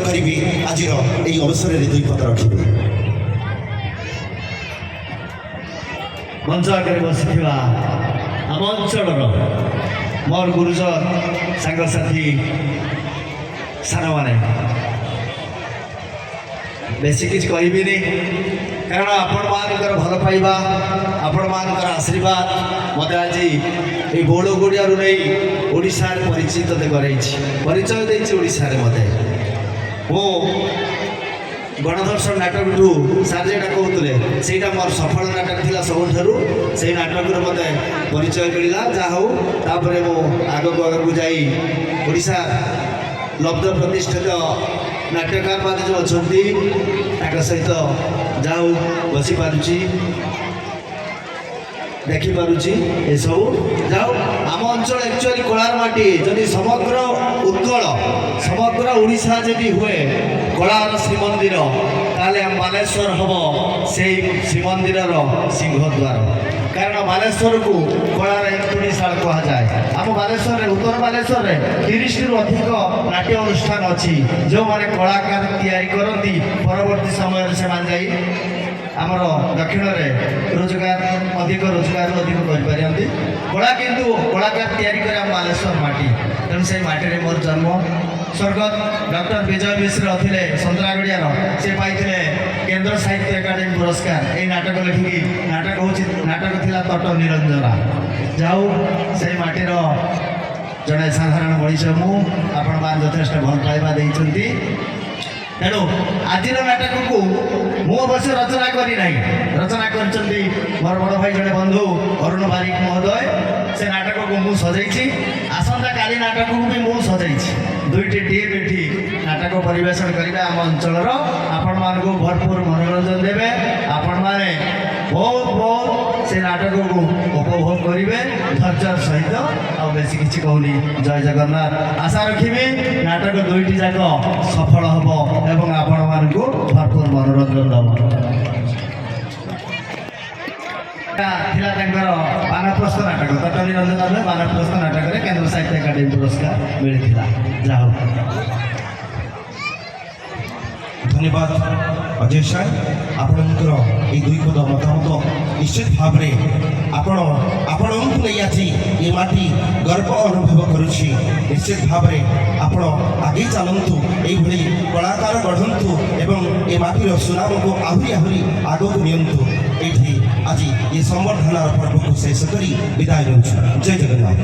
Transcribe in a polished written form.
କରିବି ଆଜିର ଏହି ଅବସରରେ ଦୁଇ ପଦ ରଖିବି। ମଞ୍ଚ ଆଗରେ ବସିଥିବା ଆମ ଅଞ୍ଚଳର ମୋର ଗୁରୁଜନ ସାଙ୍ଗସାଥି ସାନମାନେ ବେଶୀ କିଛି କହିବିନି, କାରଣ ଆପଣମାନଙ୍କର ଭଲ ପାଇବା ଆପଣମାନଙ୍କର ଆଶୀର୍ବାଦ ମୋତେ ଆଜି এই ବୌଳଗୋଡ଼ିଆରୁ ନେଇ ଓଡ଼ିଶାରେ ପରିଚିତ କରାଇଛି, ପରିଚୟ ଦେଇଛି ଓଡ଼ିଶାରେ। ମୋତେ ମୁଁ ଗଣଦର୍ଶନ ନାଟକଠୁ ସାର୍ ଯେଟା କହୁଥିଲେ ସେଇଟା ମୋର ସଫଳ ନାଟକ ଥିଲା ସବୁଠାରୁ। ସେଇ ନାଟକରୁ ମୋତେ ପରିଚୟ ମିଳିଲା। ଯାହା ହଉ ତାପରେ ମୁଁ ଆଗକୁ ଯାଇ ଓଡ଼ିଶା ଲବ୍ଧ ପ୍ରତିଷ୍ଠିତ ନାଟ୍ୟକାର ମାନେ ଯେଉଁ ଅଛନ୍ତି ତାଙ୍କ ସହିତ ଯାହା ହଉ ବସିପାରୁଛି, ଦେଖିପାରୁଛି ଏସବୁ। ଯାଉ ଆମ ଅଞ୍ଚଳ ଆକ୍ଚୁଆଲି କଳାର ମାଟି। ଯଦି ସମଗ୍ର ଉତ୍କଳ ସମଗ୍ର ଓଡ଼ିଶା ଯଦି ହୁଏ କଳାର ଶ୍ରୀମନ୍ଦିର, ତାହେଲେ ବାଲେଶ୍ୱର ହେବ ସେଇ ଶ୍ରୀମନ୍ଦିରର ସିଂହଦ୍ୱାର। କାରଣ ବାଲେଶ୍ୱରକୁ କଳାର ଏନ୍ତୁଡ଼ିଶାଳ କୁହାଯାଏ। ଆମ ବାଲେଶ୍ୱରରେ ଉତ୍ତର ବାଲେଶ୍ୱରରେ 30ଟିରୁ ଅଧିକ ନାଟ୍ୟ ଅନୁଷ୍ଠାନ ଅଛି। ଯେଉଁମାନେ କଳାକାର ତିଆରି କରନ୍ତି ପରବର୍ତ୍ତୀ ସମୟରେ ସେମାନେ ଯାଇ ଆମର ଦକ୍ଷିଣରେ ରୋଜଗାର ଅଧିକ କରିପାରନ୍ତି। କଳା କିନ୍ତୁ କଳାକାର ତିଆରି করে ଆମ ବାଲେଶ୍ୱର ମାଟି। ତେଣୁ ସେଇ ମାଟିରେ ମୋର ଜନ୍ମ। ସ୍ୱର୍ଗତ ଡକ୍ଟର ବିଜୟ ମିଶ୍ର ଥିଲେ ସନ୍ତରାଗଡ଼ିଆର, ସେ ପାଇଥିଲେ କେନ୍ଦ୍ର ସାହିତ୍ୟ ଏକାଡେମୀ ପୁରସ୍କାର ଏଇ ନାଟକ ଲେଖିକି। ନାଟକ ଥିଲା ତଟ ନିରଞ୍ଜନା। ଯାଉ ସେଇ ମାଟିର ଜଣେ ସାଧାରଣ ମଣିଷ ମୁଁ। ଆପଣମାନେ ଯଥେଷ୍ଟ ଭଲ ପାଇବା ଦେଇଛନ୍ତି। ତେଣୁ ଆଜିର ନାଟକକୁ ମୁଁ ଅବଶ୍ୟ ରଚନା କରିନାହିଁ, ରଚନା କରିଛନ୍ତି ମୋର ବଡ଼ ଭାଇ ଜଣେ ବନ୍ଧୁ ଅରୁଣ ବାରିକ ମହୋଦୟ। ସେ ନାଟକକୁ ମୁଁ ସଜେଇଛି। ଆସନ୍ତାକାଲି ନାଟକକୁ ବି ମୁଁ ସଜେଇଛି। ଦୁଇଟି ଟିମ୍ ଏଠି ନାଟକ ପରିବେଷଣ କରିବେ ଆମ ଅଞ୍ଚଳର। ଆପଣମାନଙ୍କୁ ଭରପୁର ମନୋରଞ୍ଜନ ଦେବେ। ଆପଣମାନେ ବହୁତ ସେ ନାଟକକୁ ଉପଭୋଗ କରିବେ ଧୈର୍ଯ୍ୟର ସହିତ। ଆଉ ବେଶୀ କିଛି କହୁନି। ଜୟ ଜଗନ୍ନାଥ। ଆଶା ରଖିବି ନାଟକ ଦୁଇଟି ଯାକ ସଫଳ ହେବ ଏବଂ ଆପଣମାନଙ୍କୁ ଭରପୁର ମନୋରଞ୍ଜନ ଦେବ। ଥିଲା ତାଙ୍କର ବାନପ୍ରସ୍ଥ ନାଟକ, ତଟ ନିରଞ୍ଜନ ବାନପ୍ରସ୍ଥ ନାଟକରେ କେନ୍ଦ୍ର ସାହିତ୍ୟ ଏକାଡେମୀ ପୁରସ୍କାର ମିଳିଥିଲା। ଯାହା ହଉ ଧନ୍ୟବାଦ ଅଜୟ ସାର୍। ଆପଣଙ୍କର এই দুই পদ মতামত নিশ্চিত ভাবে ଆପଣଙ୍କୁ ନେଇ ଆଜି ଏ ମାଟି ଗର୍ବ ଅନୁଭବ କରୁଛି। ନିଶ୍ଚିତ ଭାବରେ ଆପଣ ଆଗେଇ ଚାଲନ୍ତୁ, ଏଇଭଳି କଳାକାର ଗଢ଼ନ୍ତୁ ଏବଂ ଏ ମାଟିର ସୁନାମକୁ ଆହୁରି ଆଗକୁ ନିଅନ୍ତୁ। ଏଇଠି ଆଜି ଏ ସମ୍ବର୍ଦ୍ଧନାର ପର୍ବକୁ ଶେଷ କରି ବିଦାୟ ନେଉଛୁ। ଜୟ ଜଗନ୍ନାଥ।